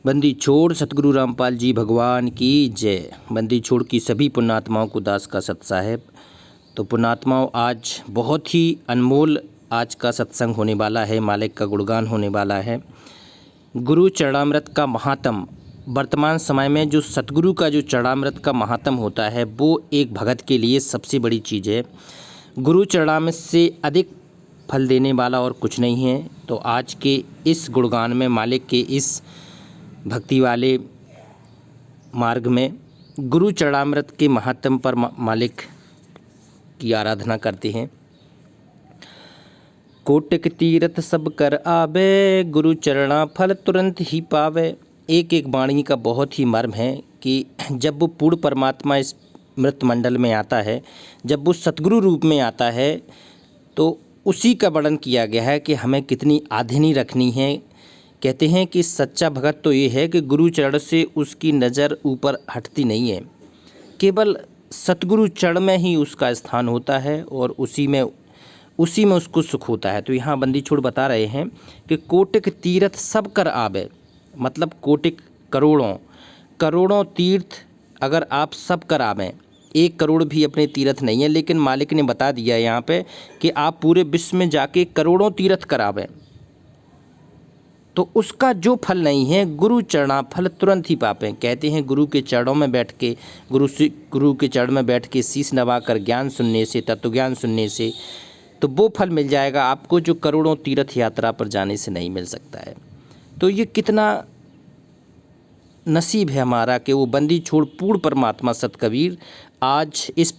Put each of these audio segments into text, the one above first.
बंदी छोड़ सतगुरु रामपाल जी भगवान की जय। बंदी छोड़ की सभी पुण्यात्माओं को दास का सत साहेब। तो पुण्यात्माओं, आज बहुत ही अनमोल आज का सत्संग होने वाला है, मालिक का गुणगान होने वाला है। गुरु चरणामृत का महात्म, वर्तमान समय में जो सतगुरु का जो चरणामृत का महात्म होता है वो एक भगत के लिए सबसे बड़ी चीज़ है। गुरु चरणामृत से अधिक फल देने वाला और कुछ नहीं है। तो आज के इस गुणगान में मालिक के इस भक्ति वाले मार्ग में गुरु चरणामृत के महात्म पर मालिक की आराधना करते हैं। कोटिक तीरथ सब कर आवे, गुरु चरणा फल तुरंत ही पावे। एक एक वाणी का बहुत ही मर्म है कि जब वो पूर्ण परमात्मा इस मृत मंडल में आता है, जब वो सतगुरु रूप में आता है, तो उसी का वर्णन किया गया है कि हमें कितनी आधीनी रखनी है। कहते हैं कि सच्चा भगत तो ये है कि गुरु चरण से उसकी नज़र ऊपर हटती नहीं है, केवल सतगुरु चरण में ही उसका स्थान होता है और उसी में उसको सुख होता है। तो यहाँ बंदी छोड़ बता रहे हैं कि कोटिक तीर्थ सब कर आवे, मतलब कोटिक करोड़ों तीर्थ अगर आप सब कर आवें, 1 करोड़ भी अपने तीर्थ नहीं है, लेकिन मालिक ने बता दिया यहाँ पे कि आप पूरे विश्व में जाके करोड़ों तीर्थ करावें, तो उसका जो फल नहीं है गुरु चरणा फल तुरंत ही पापें। कहते हैं गुरु के चरणों में बैठ के, गुरु के चरण में बैठ के शीश नवाकर ज्ञान सुनने से, तत्व ज्ञान सुनने से, तो वो फल मिल जाएगा आपको जो करोड़ों तीर्थ यात्रा पर जाने से नहीं मिल सकता है। तो ये कितना नसीब है हमारा कि वो बंदी छोड़ पूर्ण परमात्मा सतकबीर आज इस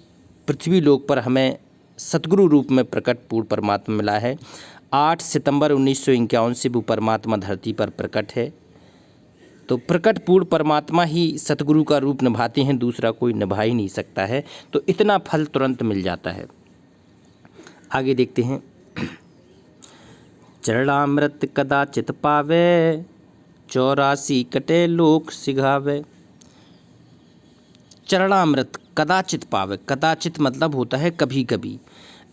पृथ्वी लोक पर हमें सतगुरु रूप में प्रकट पूर्ण परमात्मा मिला है। 8 सितंबर 1951 से वो परमात्मा धरती पर प्रकट है। तो प्रकट पूर्ण परमात्मा ही सतगुरु का रूप निभाते हैं, दूसरा कोई निभा ही नहीं सकता है। तो इतना फल तुरंत मिल जाता है। आगे देखते हैं। चरणामृत कदाचित पावे, 84 कटे लोक सिघावे। चरणामृत कदाचित पावे, कदाचित मतलब होता है कभी कभी।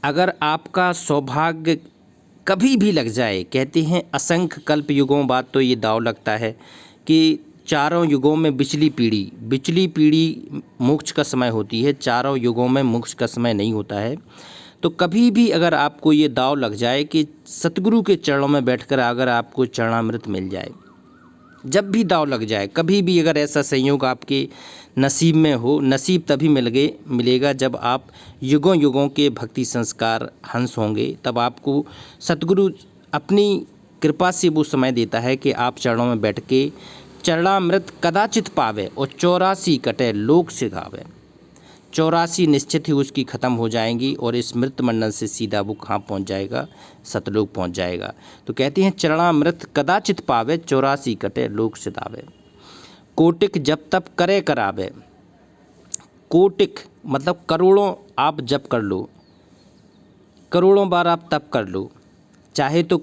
अगर आपका सौभाग्य कभी भी लग जाए, कहते हैं असंख्य कल्प युगों बाद तो ये दाव लगता है कि चारों युगों में बिचली पीढ़ी मोक्ष का समय होती है, चारों युगों में मोक्ष का समय नहीं होता है। तो कभी भी अगर आपको ये दाव लग जाए कि सतगुरु के चरणों में बैठकर अगर आपको चरणामृत मिल जाए, जब भी दाव लग जाए, कभी भी अगर ऐसा संयोग आपके नसीब में हो, नसीब तभी मिलेगा जब आप युगों युगों के भक्ति संस्कार हंस होंगे, तब आपको सतगुरु अपनी कृपा से वो समय देता है कि आप चरणों में बैठ के चरणामृत कदाचित पावे और 84 कटे लोक सिघावे। 84 निश्चित ही उसकी ख़त्म हो जाएंगी और इस मृत मंडल से सीधा वो कहाँ पहुँच जाएगा, सतलोक पहुँच जाएगा। तो कहते हैं चरणामृत कदाचित पावे, 84 कटे लोक सिधावे। कोटिक जप तप करे करावे। कोटिक मतलब करोड़ों आप जप कर लो, करोड़ों बार आप तप कर लो, चाहे तो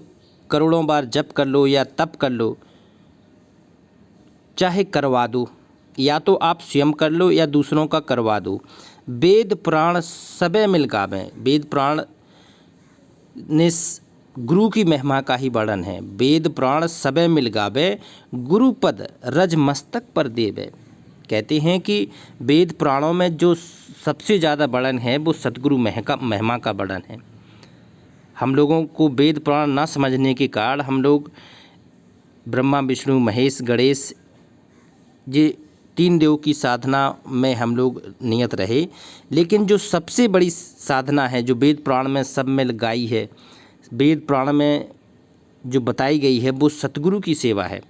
करोड़ों बार जप कर लो या तप कर लो, चाहे करवा दो, या तो आप स्वयं कर लो या दूसरों का करवा दो। वेद पुराण सबे मिल गावें। वेद पुराण ने गुरु की महिमा का ही वर्णन है। वेद पुराण सबे मिल गावे, गुरुपद रज मस्तक पर देवे। कहते हैं कि वेद पुराणों में जो सबसे ज़्यादा वर्णन है वो सतगुरु महिमा का वर्णन है। हम लोगों को वेद पुराण ना समझने के कारण हम लोग ब्रह्मा विष्णु महेश गणेश ये 3 देव की साधना में हम लोग नियत रहे, लेकिन जो सबसे बड़ी साधना है जो वेद पुराण में सब में गाई है, वेद पुराण में जो बताई गई है वो सतगुरु की सेवा है।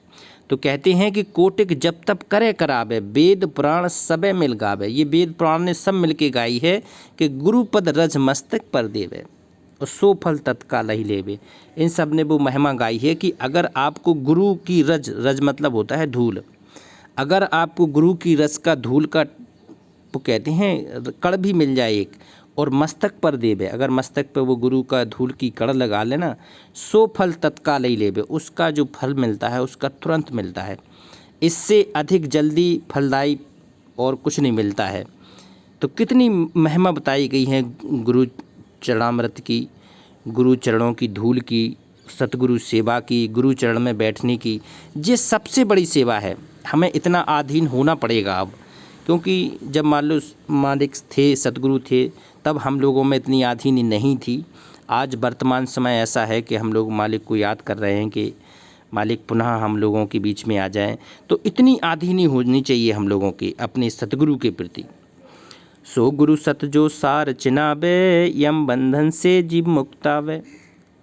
तो कहते हैं कि कोटिक जप तप करे करावे, वेद पुराण सबे मिल गावे। ये वेद पुराण ने सब मिल के गाई है कि गुरुपद रज मस्तक पर देवे और सो फल तत्काल ही लेवे। इन सब ने वो महिमा गाई है कि अगर आपको गुरु की रज मतलब होता है धूल, अगर आपको गुरु की रस का धूल का वो कहते हैं कण भी मिल जाए एक, और मस्तक पर देवे, अगर मस्तक पर वो गुरु का धूल की कण लगा लेना, सो फल तत्काल ही लेवे, उसका जो फल मिलता है उसका तुरंत मिलता है। इससे अधिक जल्दी फलदायी और कुछ नहीं मिलता है। तो कितनी महिमा बताई गई है गुरु चरणामृत की, गुरु चरणों की धूल की, सतगुरु सेवा की, गुरु चरण में बैठने की, ये सबसे बड़ी सेवा है। हमें इतना अधीन होना पड़ेगा अब, क्योंकि जब मान लो मालिक थे, सतगुरु थे, तब हम लोगों में इतनी आधीनी नहीं थी। आज वर्तमान समय ऐसा है कि हम लोग मालिक को याद कर रहे हैं कि मालिक पुनः हम लोगों के बीच में आ जाएं, तो इतनी आधीनी होनी चाहिए हम लोगों की अपने सतगुरु के प्रति। सो गुरु सत जो सार चिनाबे, यम बंधन से जीव मुक्तावे।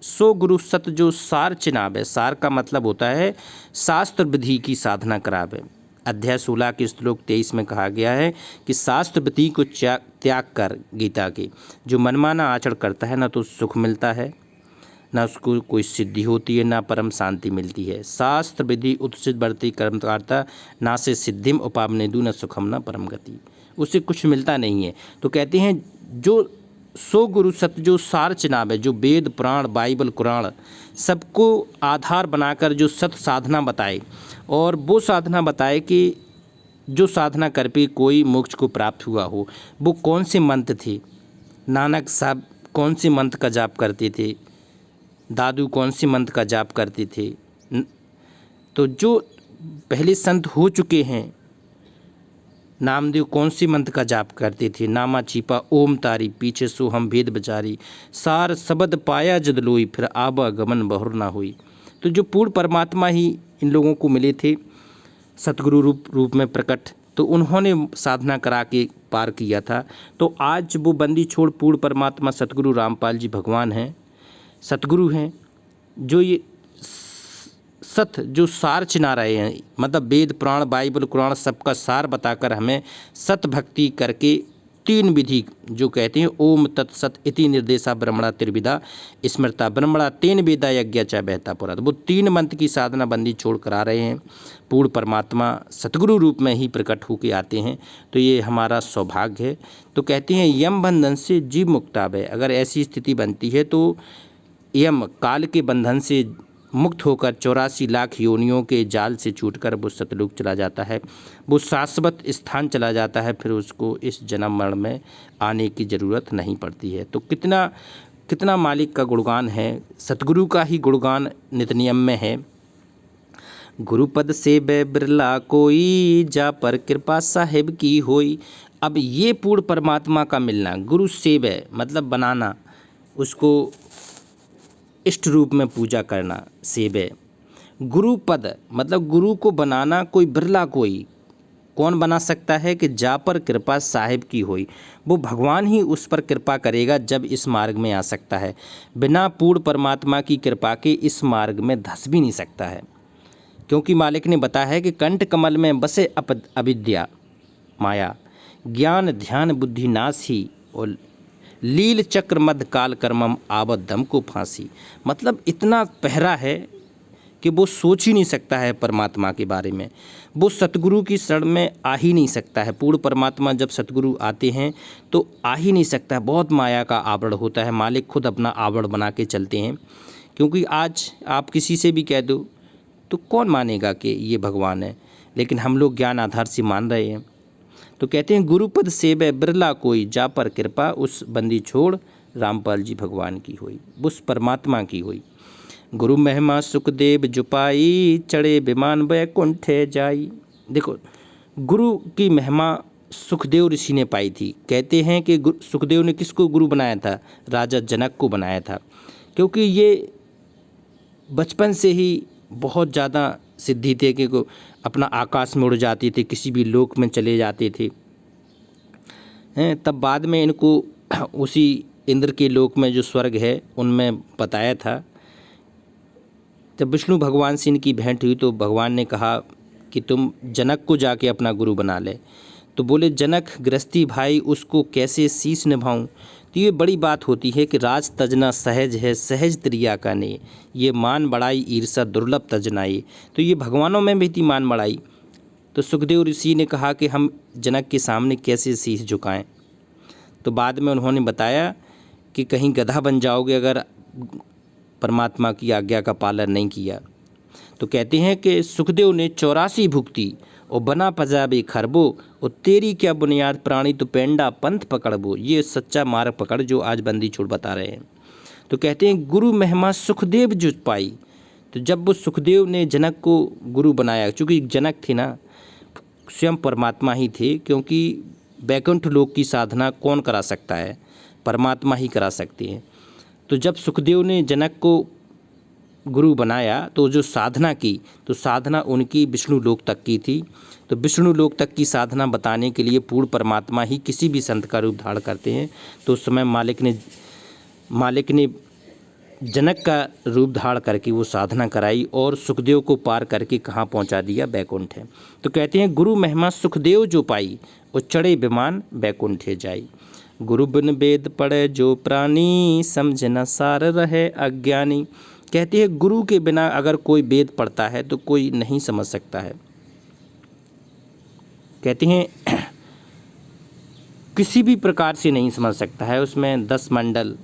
सो गुरु सत जो सार चिनाबे, सार का मतलब होता है शास्त्र विधि की साधना करावे। अध्याय 16 के श्लोक 23 में कहा गया है कि शास्त्र विधि को त्याग कर गीता के जो मनमाना आचरण करता है, ना तो सुख मिलता है, ना उसको कोई सिद्धि होती है, ना परम शांति मिलती है। शास्त्र विधि उत्सित बढ़ती कर्मकारता, ना से सिद्धिम उपामनेदु, न सुखम न परम गति। उससे कुछ मिलता नहीं है। तो कहते हैं जो सो गुरु सत जो सार चिनाब है, जो वेद पुराण बाइबल कुरान सबको आधार बनाकर जो सत साधना बताए, और वो साधना बताए कि जो साधना कर पे कोई मोक्ष को प्राप्त हुआ हो। वो कौन से मंत्र थे? नानक साहब कौन से मंत्र का जाप करते थे? दादू कौन से मंत्र का जाप करते थे? तो जो पहले संत हो चुके हैं, नामदेव कौन सी मंत्र का जाप करते थे? नामा छिपा ओम तारी, पीछे सो हम भेद बचारी, सार शब्द पाया जद लोई, फिर आवागमन बहुर ना हुई। तो जो पूर्ण परमात्मा ही इन लोगों को मिले थे सतगुरु रूप में प्रकट, तो उन्होंने साधना करा के पार किया था। तो आज वो बंदी छोड़ पूर्ण परमात्मा सतगुरु रामपाल जी भगवान हैं, सतगुरु हैं, जो ये सत जो सार चिना रहे हैं, मतलब वेद पुराण बाइबल कुरान सबका सार बताकर हमें सत भक्ति करके 3 विधि जो कहते हैं ओम तत्सत इति निर्देशा ब्रह्मणा त्रिविधा स्मृता ब्रह्मणा तेन वेदा यज्ञ च बहता पुरा, वो 3 मंत्र की साधना बंदी छोड़ कर आ रहे हैं। पूर्ण परमात्मा सतगुरु रूप में ही प्रकट होके आते हैं, तो ये हमारा सौभाग्य है। तो कहते हैं यम बंधन से जीव मुक्ताब है। अगर ऐसी स्थिति बनती है तो यम काल के बंधन से मुक्त होकर 84 लाख योनियों के जाल से छूटकर वो सतलोक चला जाता है, वो शाश्वत स्थान चला जाता है, फिर उसको इस जन्म मरण में आने की ज़रूरत नहीं पड़ती है। तो कितना कितना मालिक का गुणगान है, सतगुरु का ही गुणगान नित नियम में है। गुरुपद से बै बिरला कोई, जा पर कृपा साहिब की होई। अब ये पूर्ण परमात्मा का मिलना, गुरु सेव है मतलब बनाना, उसको इष्ट रूप में पूजा करना, सेवे। गुरु पद मतलब गुरु को बनाना कोई बिरला कोई, कौन बना सकता है कि जा पर कृपा साहिब की होई, वो भगवान ही उस पर कृपा करेगा जब इस मार्ग में आ सकता है। बिना पूर्ण परमात्मा की कृपा के इस मार्ग में धस भी नहीं सकता है, क्योंकि मालिक ने बताया है कि कंठ कमल में बसे अविद्या माया, ज्ञान ध्यान बुद्धि नासी, और लील चक्र मध्य काल कर्मम आवत दम को फांसी। मतलब इतना पहरा है कि वो सोच ही नहीं सकता है परमात्मा के बारे में, वो सतगुरु की शरण में आ ही नहीं सकता है। पूर्ण परमात्मा जब सतगुरु आते हैं तो आ ही नहीं सकता है, बहुत माया का आवरण होता है। मालिक खुद अपना आवरण बना के चलते हैं, क्योंकि आज आप किसी से भी कह दो तो कौन मानेगा कि ये भगवान है, लेकिन हम लोग ज्ञान आधार से मान रहे हैं। तो कहते हैं गुरुपद सेवै बिरला कोई, जा पर कृपा उस बंदी छोड़, रामपाल जी भगवान की हुई, उस परमात्मा की हुई। गुरु महिमा सुखदेव जुपाई, चढ़े विमान वैकुंठे जाई। देखो गुरु की महिमा सुखदेव ऋषि ने पाई थी। कहते हैं कि सुखदेव ने किसको गुरु बनाया था? राजा जनक को बनाया था, क्योंकि ये बचपन से ही बहुत ज़्यादा सिद्धि थे कि अपना आकाश में उड़ जाते थे, किसी भी लोक में चले जाते थे। तब बाद में इनको उसी इंद्र के लोक में जो स्वर्ग है उनमें बताया था। जब विष्णु भगवान से इनकी भेंट हुई तो भगवान ने कहा कि तुम जनक को जाके अपना गुरु बना ले। तो बोले जनक गृहस्थी भाई, उसको कैसे शीश निभाऊं। तो ये बड़ी बात होती है कि राज तजना सहज है, सहज त्रिया का ने, ये मान बढ़ाई ईर्षा दुर्लभ तजनाई। तो ये भगवानों में भी थी मान बढ़ाई। तो सुखदेव ऋषि ने कहा कि हम जनक के सामने कैसे शीश झुकाएं। तो बाद में उन्होंने बताया कि कहीं गधा बन जाओगे अगर परमात्मा की आज्ञा का पालन नहीं किया। तो कहते हैं कि सुखदेव ने 84 भुगती और बना पजाबे खरबो, और तेरी क्या बुनियाद प्राणी तो पेंडा पंथ पकड़बो। ये सच्चा मार्ग पकड़ जो आज बंदी छोड़ बता रहे हैं। तो कहते हैं गुरु महिमा सुखदेव जो पाई। तो जब वो सुखदेव ने जनक को गुरु बनाया, चूँकि जनक थे ना स्वयं परमात्मा ही थे, क्योंकि वैकुंठ लोक की साधना कौन करा सकता है, परमात्मा ही करा सकते हैं। तो जब सुखदेव ने जनक को गुरु बनाया तो जो साधना की, तो साधना उनकी विष्णु लोक तक की थी। तो विष्णु लोक तक की साधना बताने के लिए पूर्ण परमात्मा ही किसी भी संत का रूप धारण करते हैं। तो उस समय मालिक ने जनक का रूप धारण करके वो साधना कराई और सुखदेव को पार करके कहाँ पहुँचा दिया, बैकुंठ है। तो कहते हैं गुरु महिमा सुखदेव जो पाई, और चढ़े विमान बैकुंठे जाई। गुरु बिन वेद पढ़े जो प्राणी, समझ न सार रहे अज्ञानी। कहते हैं गुरु के बिना अगर कोई वेद पढ़ता है तो कोई नहीं समझ सकता है। कहते हैं किसी भी प्रकार से नहीं समझ सकता है। उसमें 10 मंडल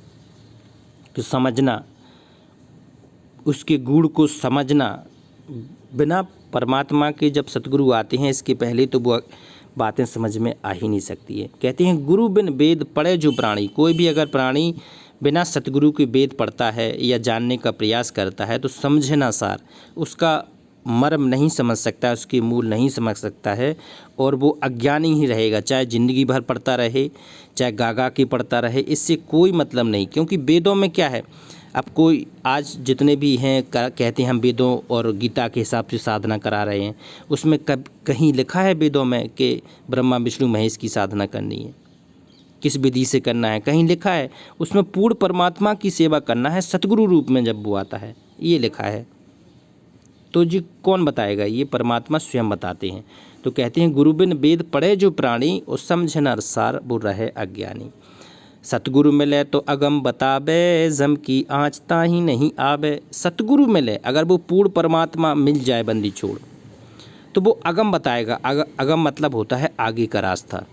को समझना, उसके गुण को समझना, बिना परमात्मा के जब सतगुरु आते हैं इसके पहले तो वो बातें समझ में आ ही नहीं सकती है। कहते हैं गुरु बिन वेद पढ़े जो प्राणी, कोई भी अगर प्राणी बिना सतगुरु के वेद पढ़ता है या जानने का प्रयास करता है तो समझे ना सार, उसका मर्म नहीं समझ सकता, उसके मूल नहीं समझ सकता है और वो अज्ञानी ही रहेगा। चाहे ज़िंदगी भर पढ़ता रहे, चाहे गागा के पढ़ता रहे, इससे कोई मतलब नहीं। क्योंकि वेदों में क्या है, अब कोई आज जितने भी हैं कहते हैं हम वेदों और गीता के हिसाब से साधना करा रहे हैं, उसमें कहीं लिखा है वेदों में कि ब्रह्मा विष्णु महेश की साधना करनी है, किस विधि से करना है, कहीं लिखा है? उसमें पूर्ण परमात्मा की सेवा करना है सतगुरु रूप में जब वो आता है, ये लिखा है। तो जी कौन बताएगा? ये परमात्मा स्वयं बताते हैं। तो कहते हैं गुरु बिन वेद पढ़े जो प्राणी, और समझे न सार वो रहे अज्ञानी। सतगुरु मिले तो अगम बताबे, जम की आँच ताही नहीं आबे। सतगुरु मिले, अगर वो पूर्ण परमात्मा मिल जाए बंदी छोड़, तो वो अगम बताएगा। अगम मतलब होता है आगे का रास्ता,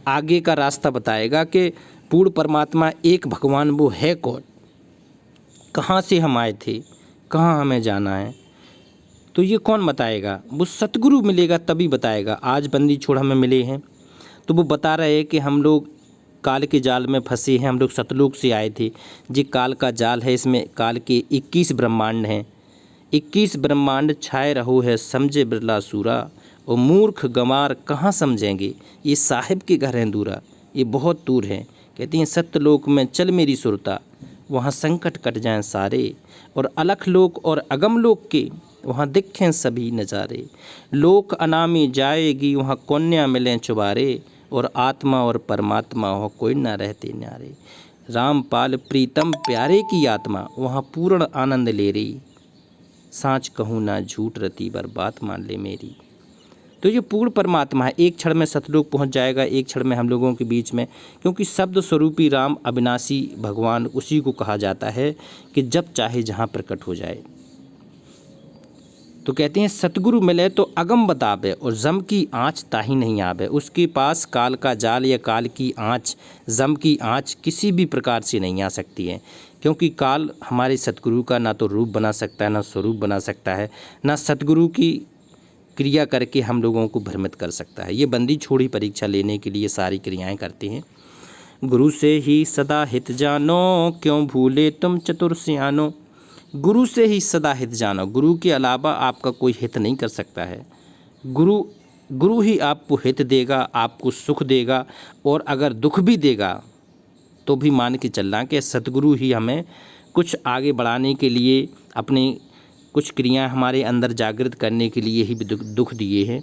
आगे का रास्ता बताएगा कि पूर्ण परमात्मा एक भगवान वो है कौन, कहाँ से हम आए थे, कहाँ हमें जाना है, तो ये कौन बताएगा? वो सतगुरु मिलेगा तभी बताएगा। आज बंदी छोड़ हमें मिले हैं तो वो बता रहे हैं कि हम लोग काल के जाल में फंसे हैं, हम लोग सतलोक से आए थे। ये काल का जाल है, इसमें काल के 21 ब्रह्मांड हैं। 21 ब्रह्मांड छाए रहो है समझे बिरला सूरा, और मूर्ख गंवार कहाँ समझेंगे, ये साहिब के घर हैं दूरा, ये बहुत दूर हैं। कहती हैं सत्यलोक में चल मेरी सुरता, वहाँ संकट कट जाएं सारे, और अलख लोक और अगम लोक के वहाँ दिखें सभी नज़ारे। लोक अनामी जाएगी वहाँ कन्या मिलें चुबारे, और आत्मा और परमात्मा हो कोई ना रहते न्यारे। रामपाल प्रीतम प्यारे की आत्मा वहाँ पूर्ण आनंद ले रही, सांच कहूँ ना झूठ रती बर बात मान ले मेरी। तो ये पूर्ण परमात्मा है, एक क्षण में सतलोक पहुंच जाएगा, एक क्षण में हम लोगों के बीच में। क्योंकि शब्द स्वरूपी राम अविनाशी भगवान उसी को कहा जाता है कि जब चाहे जहाँ प्रकट हो जाए। तो कहते हैं सतगुरु मिले तो अगम बतावे, और जम की आँच ताही नहीं आवे। उसके पास काल का जाल या काल की आँच, जम की आँच किसी भी प्रकार से नहीं आ सकती है। क्योंकि काल हमारे सतगुरु का ना तो रूप बना सकता है, ना स्वरूप बना सकता है, ना सतगुरु की क्रिया करके हम लोगों को भ्रमित कर सकता है। ये बंदी छोड़ी परीक्षा लेने के लिए सारी क्रियाएं करते हैं। गुरु से ही सदा हित जानो, क्यों भूले तुम चतुर सियानो। गुरु से ही सदा हित जानो, गुरु के अलावा आपका कोई हित नहीं कर सकता है। गुरु ही आपको हित देगा, आपको सुख देगा, और अगर दुख भी देगा तो भी मान के चलना कि सतगुरु ही हमें कुछ आगे बढ़ाने के लिए, अपनी कुछ क्रियाएं हमारे अंदर जागृत करने के लिए ही दुख दिए हैं।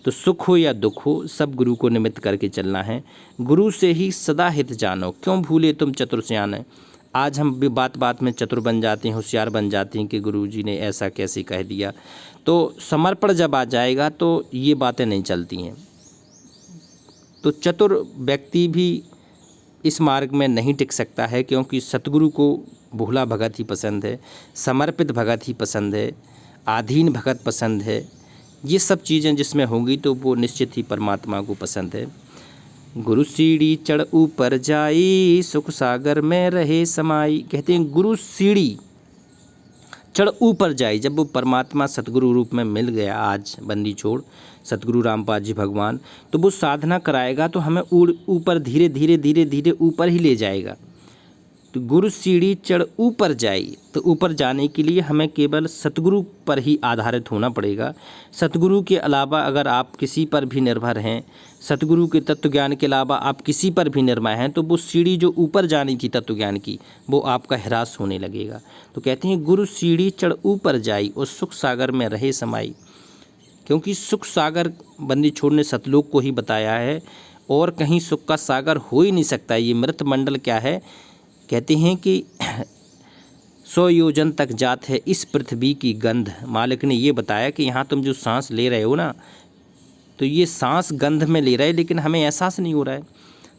तो सुख हो या दुख हो, सब गुरु को निमित्त करके चलना है। गुरु से ही सदा हित जानो, क्यों भूले तुम चतुर सियाने। आज हम भी बात बात में चतुर बन जाते हैं, होशियार बन जाते हैं कि गुरुजी ने ऐसा कैसे कह दिया। तो समर्पण जब आ जाएगा तो ये बातें नहीं चलती हैं। तो चतुर व्यक्ति भी इस मार्ग में नहीं टिक सकता है, क्योंकि सतगुरु को भोला भगत ही पसंद है, समर्पित भगत ही पसंद है, आधीन भगत पसंद है। ये सब चीज़ें जिसमें होंगी तो वो निश्चित ही परमात्मा को पसंद है। गुरु सीढ़ी चढ़ ऊपर जाई, सुख सागर में रहे समाई। कहते हैं गुरु सीढ़ी चढ़ ऊपर जाई, जब वो परमात्मा सतगुरु रूप में मिल गया, आज बंदी छोड़ सतगुरु रामपाल जी भगवान, तो वो साधना कराएगा तो हमें ऊपर धीरे धीरे ऊपर ही ले जाएगा। तो गुरु सीढ़ी चढ़ ऊपर जाई, तो ऊपर जाने के लिए हमें केवल सतगुरु पर ही आधारित होना पड़ेगा। सतगुरु के अलावा अगर आप किसी पर भी निर्भर हैं, सतगुरु के तत्व ज्ञान के अलावा आप किसी पर भी निर्भर हैं, तो वो सीढ़ी जो ऊपर जाने की तत्व ज्ञान की, वो आपका ह्रास होने लगेगा। तो कहते हैं गुरु सीढ़ी चढ़ ऊपर जाई और सुख सागर में रहे समाई, क्योंकि सुख सागर बंदी छोड़ ने सतलोक को ही बताया है और कहीं सुख का सागर हो ही नहीं सकता। ये मृत मंडल क्या है, कहते हैं कि 100 योजन तक जात है इस पृथ्वी की गंध। मालिक ने ये बताया कि यहाँ तुम जो सांस ले रहे हो ना, तो ये सांस गंध में ले रहे हैं, लेकिन हमें एहसास नहीं हो रहा है।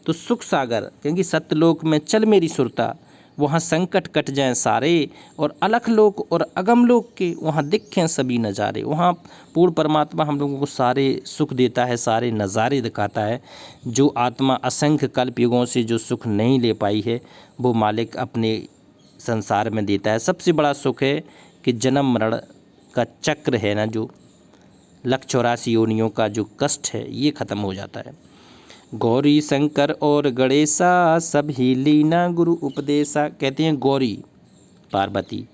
तो सुख सागर, क्योंकि सत्यलोक में चल मेरी सुरता, वहाँ संकट कट जाएं सारे, और अलख लोक और अगम लोक के वहाँ दिखें सभी नज़ारे। वहाँ पूर्ण परमात्मा हम लोगों को सारे सुख देता है, सारे नज़ारे दिखाता है। जो आत्मा असंख्य कल्प युगों से जो सुख नहीं ले पाई है, वो मालिक अपने संसार में देता है। सबसे बड़ा सुख है कि जन्म मरण का चक्र है ना, जो 184 योनियों का जो कष्ट है, ये ख़त्म हो जाता है। गौरी शंकर और गणेशा सब ही लीना गुरु उपदेशा। कहते हैं गौरी पार्वती,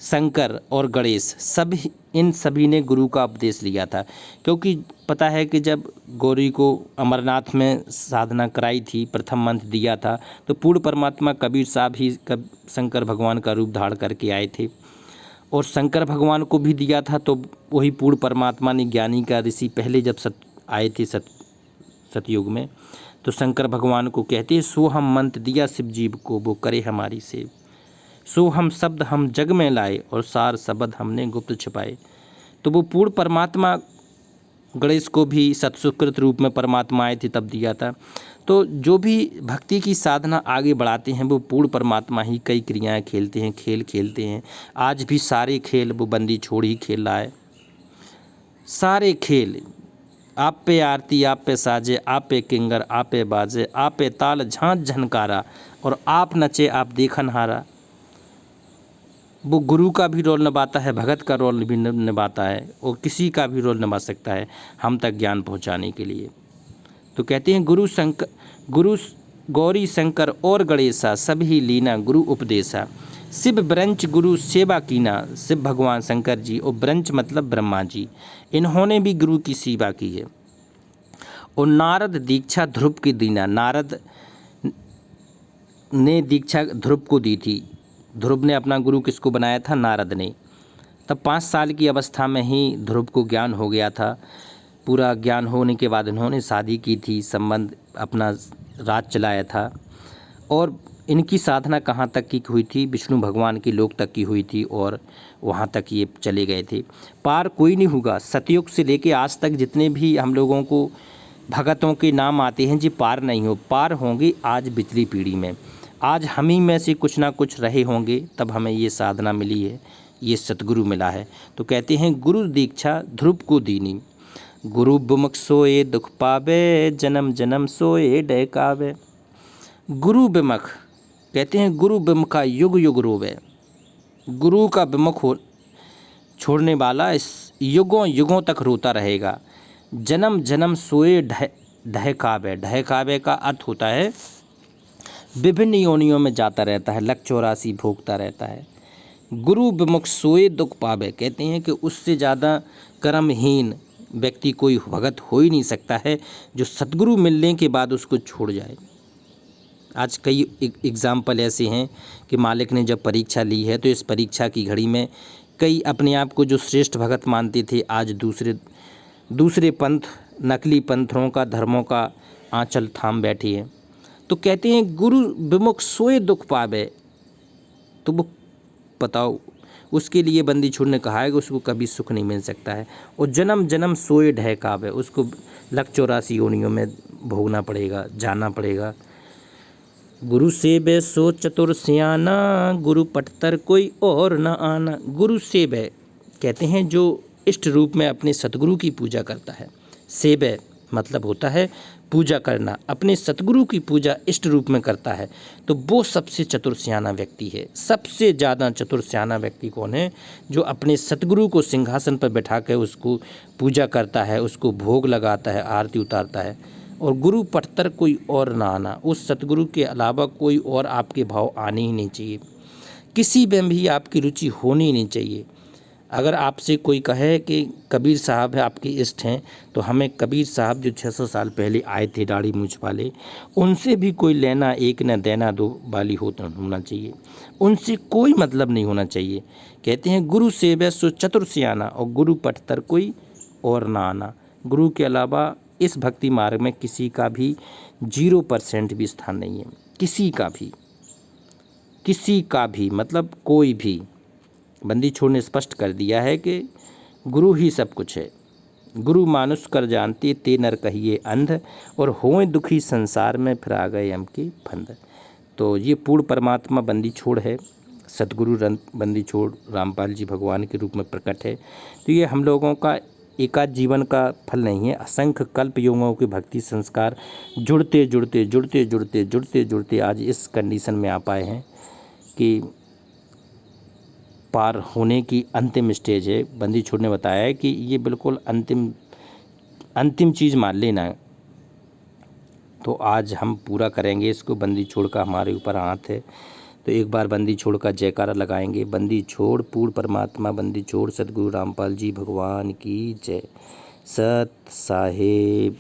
शंकर और गणेश सब इन सभी ने गुरु का उपदेश लिया था। क्योंकि पता है कि जब गौरी को अमरनाथ में साधना कराई थी, प्रथम मंत्र दिया था, तो पूर्ण परमात्मा कबीर साहब ही शंकर भगवान का रूप धारण करके आए थे, और शंकर भगवान को भी दिया था। तो वही पूर्ण परमात्मा ने ज्ञानी का ऋषि पहले जब आए थे सतयुग में, तो शंकर भगवान को कहते हैं सो हम मंत्र दिया शिव जीव को, वो करे हमारी सेव। सो हम शब्द हम जग में लाए और सार शब्द हमने गुप्त छिपाए। तो वो पूर्ण परमात्मा गणेश को भी सत्सुकृत रूप में परमात्मा आए थे तब दिया था। तो जो भी भक्ति की साधना आगे बढ़ाते हैं, वो पूर्ण परमात्मा ही कई क्रियाएं खेलते हैं, खेल खेलते हैं। आज भी सारे खेल वो बंदी छोड़ ही खेल रहा है। सारे खेल, आप पे आरती आप पे साजे, आप पे किंगर आप पे बाजे, आप पे ताल झांझ झनकारा, और आप नचे आप देखन हारा। वो गुरु का भी रोल निभाता है, भगत का रोल भी निभाता है, और किसी का भी रोल निभा सकता है हम तक ज्ञान पहुंचाने के लिए। तो कहते हैं गुरु गौरी शंकर और गणेशा सभी लीना गुरु उपदेशा। शिव ब्रंच गुरु सेवा कीना, शिव भगवान शंकर जी और ब्रंच मतलब ब्रह्मा जी, इन्होंने भी गुरु की सेवा की है। और नारद दीक्षा ध्रुव की दीना, नारद ने दीक्षा ध्रुव को दी थी। ध्रुव ने अपना गुरु किसको बनाया था? नारद ने। तब 5 साल की अवस्था में ही ध्रुव को ज्ञान हो गया था। पूरा ज्ञान होने के बाद उन्होंने शादी की थी, संबंध अपना राज चलाया था। और इनकी साधना कहाँ तक की हुई थी? विष्णु भगवान की लोक तक की हुई थी, और वहाँ तक ये चले गए थे। पार कोई नहीं होगा। सतयुग से लेके आज तक जितने भी हम लोगों को भगतों के नाम आते हैं जी, पार नहीं हो, पार होंगे आज पिछली पीढ़ी में। आज हम ही में से कुछ ना कुछ रहे होंगे, तब हमें ये साधना मिली है, ये सतगुरु मिला है। तो कहते हैं गुरु दीक्षा ध्रुव को दीनी, गुरु बुमुख सोए दुख पावे, जन्म जन्म सोए डहकावे। गुरु विमुख, कहते हैं गुरु विमुखा युग युग रोवे। गुरु का विमुख हो छोड़ने वाला इस युगों युगों तक रोता रहेगा। जन्म जन्म सोए डहकावे, डहकावे का अर्थ होता है विभिन्न योनियों में जाता रहता है, 184 भोगता रहता है। गुरु विमुख सोए दुख पावे, कहते हैं कि उससे ज़्यादा कर्महीन व्यक्ति कोई भगत हो ही नहीं सकता है जो सतगुरु मिलने के बाद उसको छोड़ जाए। आज कई एग्जाम्पल ऐसे हैं कि मालिक ने जब परीक्षा ली है, तो इस परीक्षा की घड़ी में कई अपने आप को जो श्रेष्ठ भगत मानते थे, आज दूसरे पंथ, नकली पंथों का, धर्मों का आंचल थाम बैठे हैं। तो कहते हैं गुरु विमुख सोए दुख पावे। तो वो बताओ, उसके लिए बंदी छोड़ ने कहा है कि उसको कभी सुख नहीं मिल सकता है। और जन्म जन्म सोए डहकावे, उसको 184 योनियों में भोगना पड़ेगा, जाना पड़ेगा। गुरु सेवे सो चतुर सियाना, गुरु पटतर कोई और न आना। गुरु सेवे, कहते हैं जो इष्ट रूप में अपने सतगुरु की पूजा करता है। सेवे मतलब होता है पूजा करना, अपने सतगुरु की पूजा इष्ट रूप में करता है, तो वो सबसे चतुर सियाना व्यक्ति है। सबसे ज़्यादा चतुर सियाना व्यक्ति कौन है? जो अपने सतगुरु को सिंहासन पर बैठा कर उसको पूजा करता है, उसको भोग लगाता है, आरती उतारता है, और गुरु पटतर कोई और ना आना, उस सतगुरु के अलावा कोई और आपके भाव आने ही नहीं चाहिए, किसी में भी आपकी रुचि होनी ही नहीं चाहिए। अगर आपसे कोई कहे कि कबीर साहब है आपके इष्ट हैं, तो हमें कबीर साहब जो 600 साल पहले आए थे दाढ़ी मूंछ वाले, उनसे भी कोई लेना एक न देना दो वाली होना चाहिए, उनसे कोई मतलब नहीं होना चाहिए। कहते हैं गुरु सेवै सो चतुर सियाना, और गुरु पटतर कोई और ना आना। गुरु के अलावा इस भक्ति मार्ग में किसी का भी 0% भी स्थान नहीं है, किसी का भी मतलब कोई भी। बंदी छोड़ ने स्पष्ट कर दिया है कि गुरु ही सब कुछ है। गुरु मानुष कर जानते ते नर कहिए अंध, और होए दुखी संसार में फिर आ गए हम के फंद। तो ये पूर्ण परमात्मा बंदी छोड़ है, सतगुरु बंदी छोड़ रामपाल जी भगवान के रूप में प्रकट है। तो ये हम लोगों का एकाध जीवन का फल नहीं है, असंख्य कल्प युगों के भक्ति संस्कार जुड़ते आज इस कंडीशन में आ पाए हैं कि पार होने की अंतिम स्टेज है। बंदी छोड़ ने बताया है कि ये बिल्कुल अंतिम चीज़ मान लेना है। तो आज हम पूरा करेंगे इसको। बंदी छोड़ का हमारे ऊपर हाथ है, तो एक बार बंदी छोड़ का जयकारा लगाएंगे। बंदी छोड़ पूर्ण परमात्मा बंदी छोड़ सतगुरु रामपाल जी भगवान की जय। सत साहेब।